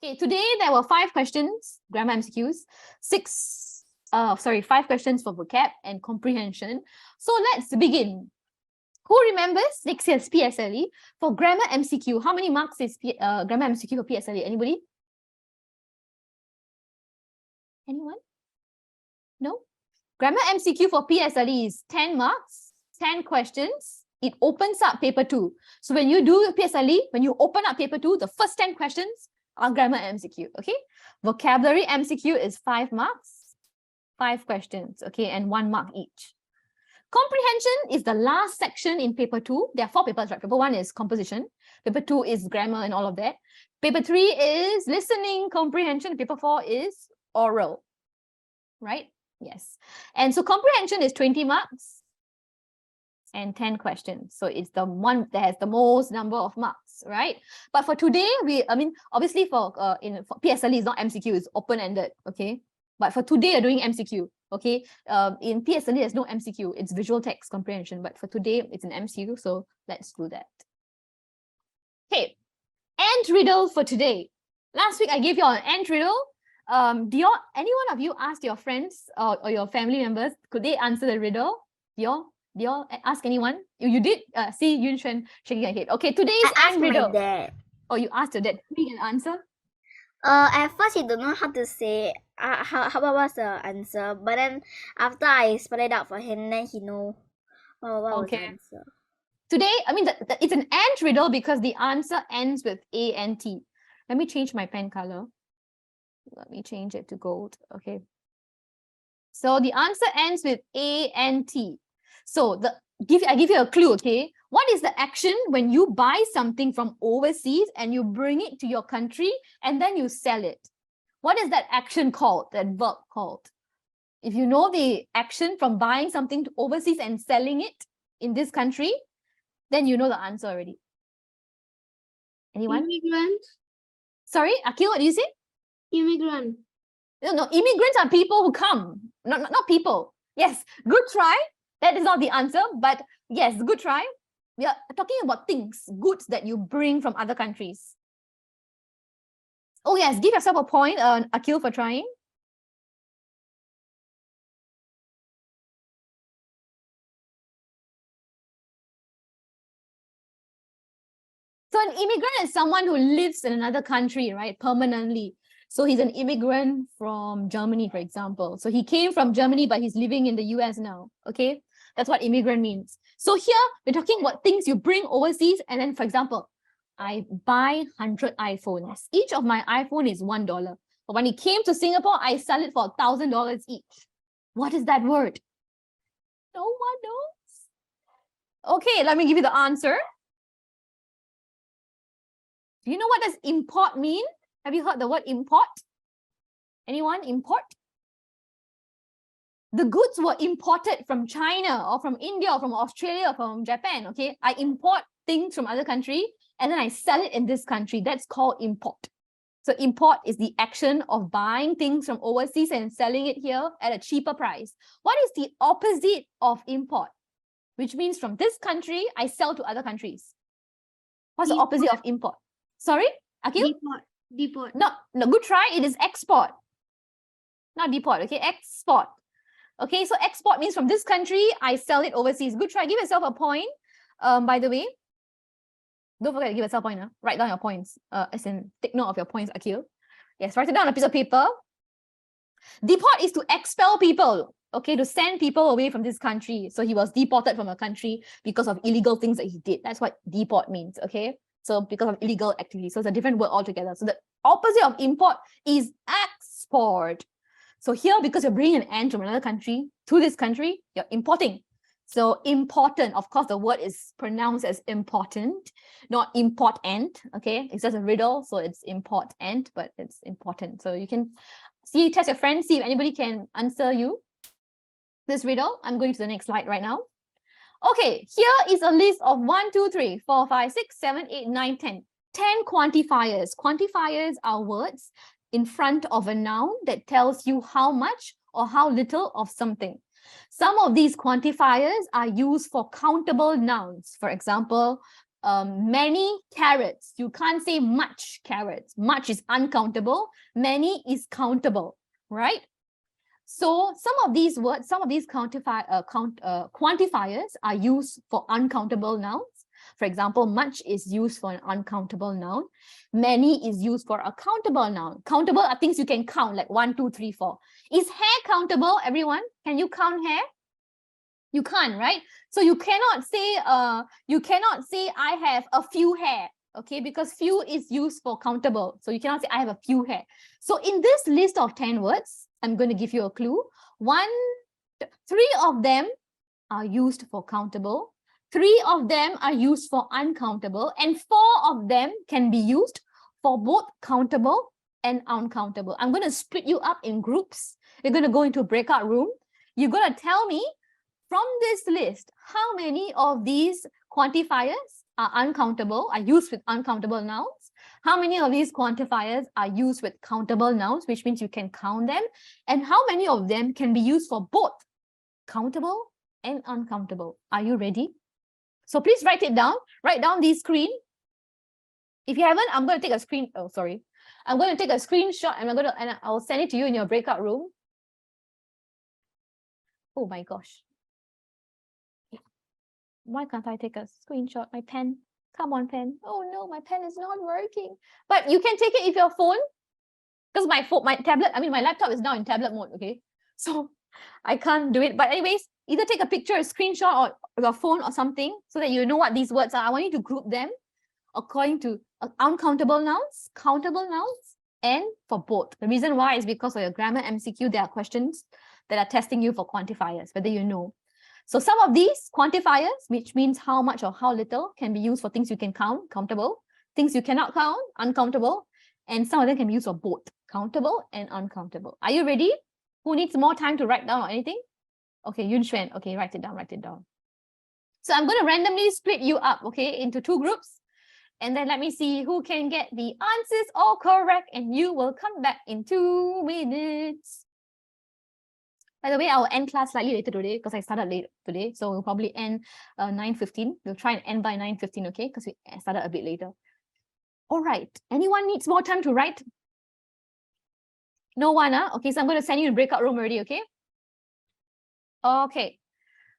Okay, today there were 5 questions, grammar MCQs, 5 questions for vocab and comprehension. So let's begin. Who remembers next year's PSLE for grammar MCQ? How many marks is grammar MCQ for PSLE? Anybody? Anyone? No? Grammar MCQ for PSLE is 10 marks, 10 questions. It opens up paper 2. So when you do PSLE, when you open up paper 2, the first 10 questions are grammar MCQ, okay? Vocabulary MCQ is 5 marks, 5 questions, okay, and 1 mark each. Comprehension is the last section in paper 2. There are 4 papers, right? Paper 1 is composition. Paper 2 is grammar and all of that. Paper 3 is listening comprehension. Paper 4 is oral, right? Yes. And so comprehension is 20 marks and 10 questions. So it's the one that has the most number of marks, right? But for today, obviously for PSLE is not MCQ, it's open-ended, okay? But for today, you're doing MCQ, okay? In PSLE, there's no MCQ, it's visual text comprehension. But for today, it's an MCQ, so let's do that. Okay, ant riddle for today. Last week, I gave you an ant riddle. Any one of you asked your friends or your family members, could they answer the riddle? Do you ask anyone? You did? See Yun Xuan shaking her head. Okay, today's ant riddle. My dad. Oh, you asked your dad. He can answer? At first he don't know how to say what was the answer, but then after I spell it out for him, then he know what was the answer. Today, it's an ant riddle because the answer ends with ANT. Let me change my pen color. Let me change it to gold. Okay. So the answer ends with ANT. So I give you a clue, okay? What is the action when you buy something from overseas and you bring it to your country and then you sell it? What is that action called, that verb called? If you know the action from buying something to overseas and selling it in this country, then you know the answer already. Anyone? Immigrant. Sorry, Akil, what did you say? Immigrant. No, immigrants are people who come, not people. Yes, good try. That is not the answer, but yes, good try. We are talking about things, goods that you bring from other countries. Oh yes, give yourself a point, Akil, for trying. So an immigrant is someone who lives in another country, right, permanently. So he's an immigrant from Germany, for example. So he came from Germany, but he's living in the US now, okay? That's what immigrant means. So here, we're talking about things you bring overseas. And then, for example, I buy 100 iPhones. Each of my iPhone is $1. But when it came to Singapore, I sell it for $1,000 each. What is that word? No one knows. Okay, let me give you the answer. Do you know what does import mean? Have you heard the word import? Anyone? Import? The goods were imported from China or from India or from Australia or from Japan, okay? I import things from other country and then I sell it in this country. That's called import. So import is the action of buying things from overseas and selling it here at a cheaper price. What is the opposite of import? Which means from this country, I sell to other countries. What's the opposite of import? Sorry, Akil? Deport. No, good try. It is export. Not deport, okay? Export. Okay, so export means from this country, I sell it overseas. Good try. Give yourself a point. By the way, don't forget to give yourself a point. Write down your points. As in, take note of your points, Akil. Yes, write it down on a piece of paper. Deport is to expel people, okay, to send people away from this country. So he was deported from a country because of illegal things that he did. That's what deport means, okay? So because of illegal activity. So it's a different word altogether. So the opposite of import is export. So here, because you're bringing an ant from another country to this country, you're importing. So important, of course, the word is pronounced as important, not important, okay? It's just a riddle, so it's important, but it's important. So you can test your friends, see if anybody can answer you this riddle. I'm going to the next slide right now. Okay, here is a list of 1, 2, 3, 4, 5, 6, 7, 8, 9, 10. 10 quantifiers. Quantifiers are words in front of a noun that tells you how much or how little of something. Some of these quantifiers are used for countable nouns. For example, many carrots. You can't say much carrots. Much is uncountable. Many is countable, right? So some of these words, some of these quantifiers are used for uncountable nouns. For example, much is used for an uncountable noun. Many is used for a countable noun. Countable are things you can count, like 1, 2, 3, 4. Is hair countable, everyone? Can you count hair? You can't, right? So you cannot say I have a few hair, okay? Because few is used for countable. So you cannot say I have a few hair. So in this list of 10 words, I'm going to give you a clue. 3 of them are used for countable. 3 of them are used for uncountable, and 4 of them can be used for both countable and uncountable. I'm going to split you up in groups. You're going to go into a breakout room. You're going to tell me from this list how many of these quantifiers are uncountable, are used with uncountable nouns. How many of these quantifiers are used with countable nouns, which means you can count them, and how many of them can be used for both countable and uncountable. Are you ready? So please write it down. Write down the screen. If you haven't, I'm going to take a screen. Oh, sorry. I'm going to take a screenshot and I'll send it to you in your breakout room. Oh my gosh. Why can't I take a screenshot? My pen. Come on, pen. Oh no, my pen is not working. But you can take it with your phone. Because my laptop is now in tablet mode, okay? So I can't do it. But anyways, either take a picture, a screenshot, or your phone or something so that you know what these words are. I want you to group them according to uncountable nouns, countable nouns, and for both. The reason why is because for your grammar MCQ, there are questions that are testing you for quantifiers, whether you know. So some of these quantifiers, which means how much or how little, can be used for things you can count, countable, things you cannot count, uncountable, and some of them can be used for both, countable and uncountable. Are you ready? Who needs more time to write down or anything? Okay, Yun Xuan. Okay, write it down, write it down. So I'm going to randomly split you up, okay, into 2 groups. And then let me see who can get the answers all correct, and you will come back in 2 minutes. By the way, I will end class slightly later today because I started late today. So we'll probably end 9:15. We'll try and end by 9:15, okay? Because we started a bit later. All right. Anyone needs more time to write? No one, huh? Okay, so I'm going to send you to breakout room already, okay? Okay.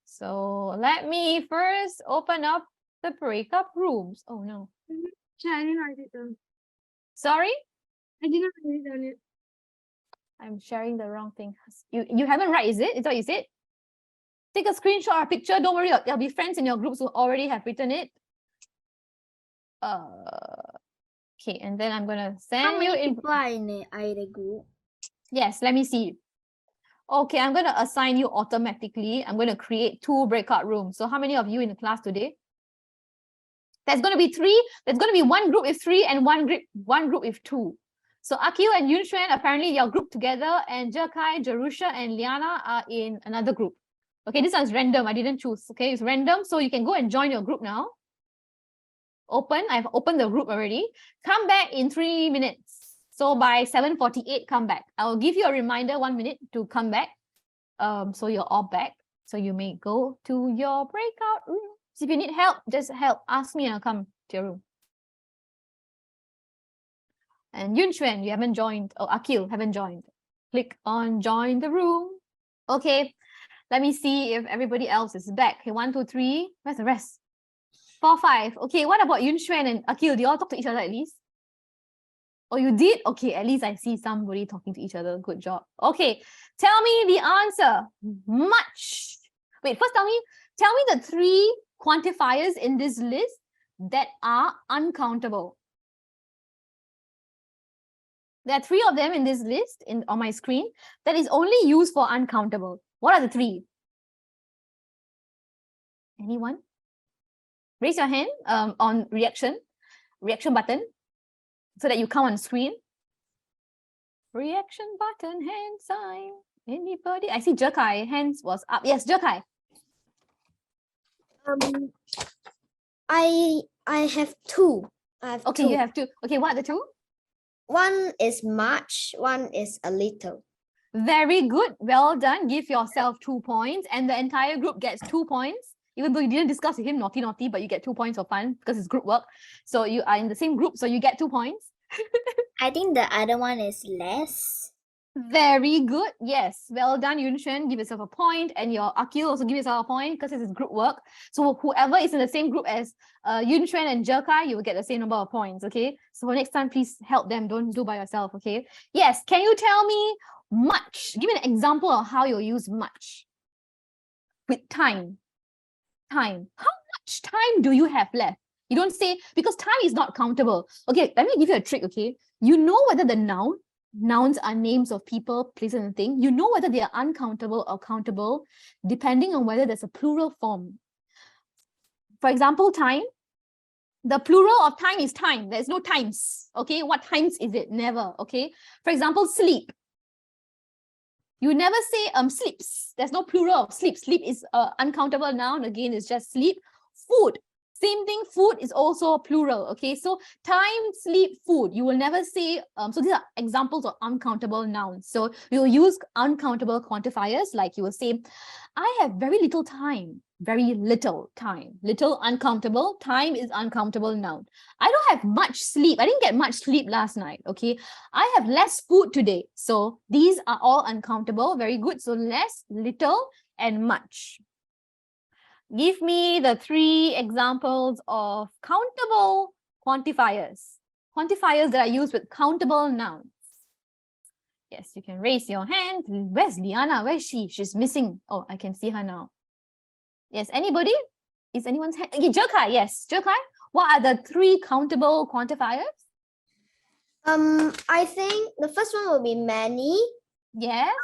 So let me first open up the breakup rooms. Oh no. I didn't write it down. Sorry? I didn't write it down yet. I'm sharing the wrong thing. You haven't right, is it? Is that what you said? Take a screenshot or a picture. Don't worry, there'll be friends in your groups who already have written it. Okay, and then I'm gonna send you in. People are in the group? Yes, let me see. Okay, I'm gonna assign you automatically. I'm gonna create 2 breakout rooms. So how many of you in the class today? There's gonna be 3. There's gonna be 1 group with 3 and one group with 2. So Akil and Yun Xuan, apparently you're grouped together, and Jerkai, Jerusha, and Liana are in another group. Okay, this one's random. I didn't choose. Okay, it's random. So you can go and join your group now. I've opened the group already. Come back in 3 minutes. So by 7:48, come back. I'll give you a reminder 1 minute to come back. So you're all back. So you may go to your breakout room. So if you need help, just ask me and I'll come to your room. And Yun Xuan, you haven't joined. Oh, Akil, haven't joined. Click on join the room. Okay, let me see if everybody else is back. Okay, 1, 2, 3. Where's the rest? 4, 5. Okay, what about Yun Xuan and Akil? Do you all talk to each other at least? Oh, you did? Okay, at least I see somebody talking to each other. Good job. Okay, tell me the answer. Much. Wait, first tell me the 3 quantifiers in this list that are uncountable. There are 3 of them in this list on my screen that is only used for uncountable. What are the 3? Anyone? Raise your hand on reaction button so that you come on screen. Reaction button, hand sign. Anybody? I see Jerkai, hands was up. Yes, Jerkai. I have 2. Okay, you have 2. Okay, what are the 2? One is much, one is a little. Very good. Well done. Give yourself 2 points, and the entire group gets 2 points. Even though you didn't discuss with him naughty, but you get 2 points for fun because it's group work. So you are in the same group, so you get 2 points. I think the other one is less. Very good. Yes. Well done, Yunxuan. Give yourself a point. And your Akil also give yourself a point because this is group work. So whoever is in the same group as Yunxuan and Jerkai, you will get the same number of points. Okay. So for next time, please help them. Don't do by yourself. Okay. Yes. Can you tell me much? Give me an example of how you'll use much. With time. Time. How much time do you have left? You don't say, because time is not countable. Okay. Let me give you a trick. Okay. You know whether the nouns are names of people, places, and things. You know whether they are uncountable or countable, depending on whether there's a plural form. For example, time. The plural of time is time. There's no times. Okay, what times is it? Never. Okay. For example, sleep. You never say sleeps. There's no plural of sleep. Sleep is an uncountable noun. Again, it's just sleep. Food. Same thing, food is also plural, okay? So time, sleep, food. You will never say, so these are examples of uncountable nouns. So you'll use uncountable quantifiers, like you will say, I have very little time, very little time. Little, uncountable, time is uncountable noun. I don't have much sleep. I didn't get much sleep last night, okay? I have less food today. So these are all uncountable, very good. So less, little, and much. Give me the 3 examples of countable quantifiers. Quantifiers that are used with countable nouns. Yes, you can raise your hand. Where's Liana? Where's she? She's missing. Oh, I can see her now. Yes, anybody? Is anyone's hand? Okay, Jerkai, yes. Jerkai, what are the 3 countable quantifiers? I think the first one will be many. Yes.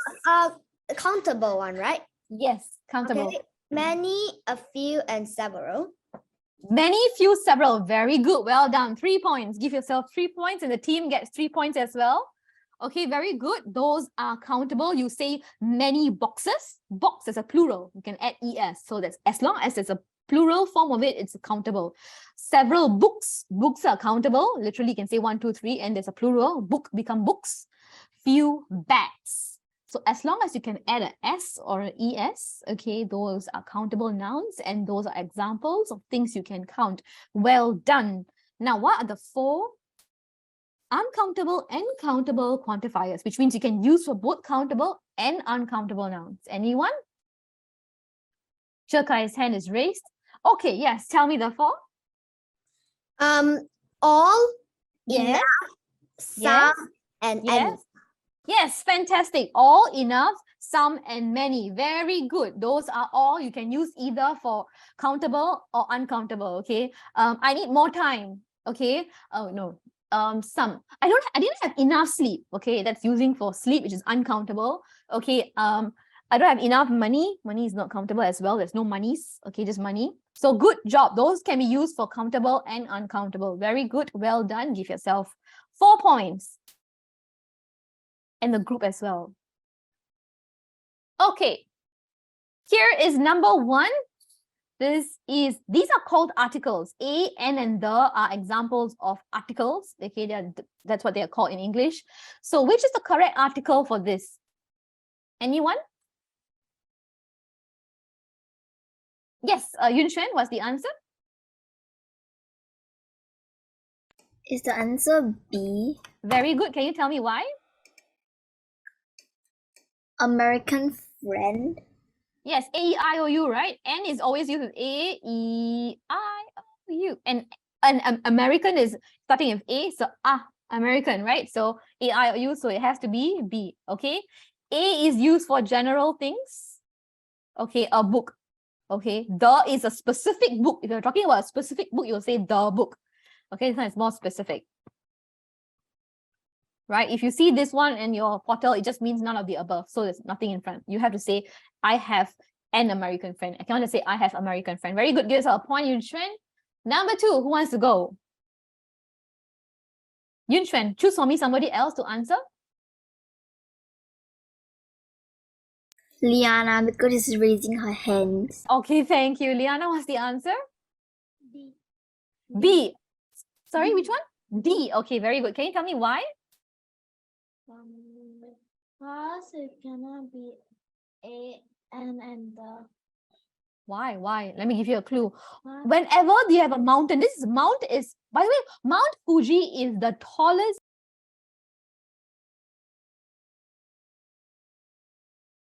The countable one, right? Yes, countable. Okay. Many, a few, and several. Many, few, several. Very good. Well done. 3 points. Give yourself 3 points, and the team gets 3 points as well. Okay, very good. Those are countable. You say many boxes. Box is a plural. You can add es. So that's as long as it's a plural form of it, it's countable. Several books. Books are countable. Literally, you can say 1, 2, 3, and there's a plural. Book become books. Few bats. So as long as you can add an S or an ES, okay, those are countable nouns, and those are examples of things you can count. Well done. Now, what are the 4 uncountable and countable quantifiers, which means you can use for both countable and uncountable nouns? Anyone? Jerkai's hand is raised. Okay, yes, tell me the 4. All, Yes. enough, Yes. some, and any. Yes. Yes, fantastic. All, enough, some, and many. Very good. Those are all. You can use either for countable or uncountable. Okay. I need more time. Okay. Oh no. Some. I didn't have enough sleep. Okay, that's using for sleep, which is uncountable. Okay. I don't have enough money. Money is not countable as well. There's no monies. Okay, just money. So good job. Those can be used for countable and uncountable. Very good. Well done. Give yourself 4 points. And the group as well. Okay. Here is number 1. These are called articles. A, N, and the are examples of articles. Okay, that's what they are called in English. So which is the correct article for this? Anyone? Yes, Yunxuan, what's the answer? Is the answer B? Very good. Can you tell me why? American friend. Yes, A-E-I-O-U, right? N is always used with A-E-I-O-U. And American is starting with A, so American, right? So A-I-O-U, so it has to be B, okay? A is used for general things. Okay, a book. Okay, the is a specific book. If you're talking about a specific book, you'll say the book. Okay, this one is more specific. Right? If you see this one in your portal, it just means none of the above. So there's nothing in front. You have to say, I have an American friend. I cannot just say, I have American friend. Very good. Give us a point, Yunxuan. Number 2, who wants to go? Yunxuan, choose for me somebody else to answer. Liana, because she's raising her hands. Okay, thank you. Liana, what's the answer? B. B. Sorry, which one? D. Okay, very good. Can you tell me why? Because it cannot be A, N, and the. Why? Why? Let me give you a clue. What? Whenever you have a mountain, by the way, Mount Fuji is the tallest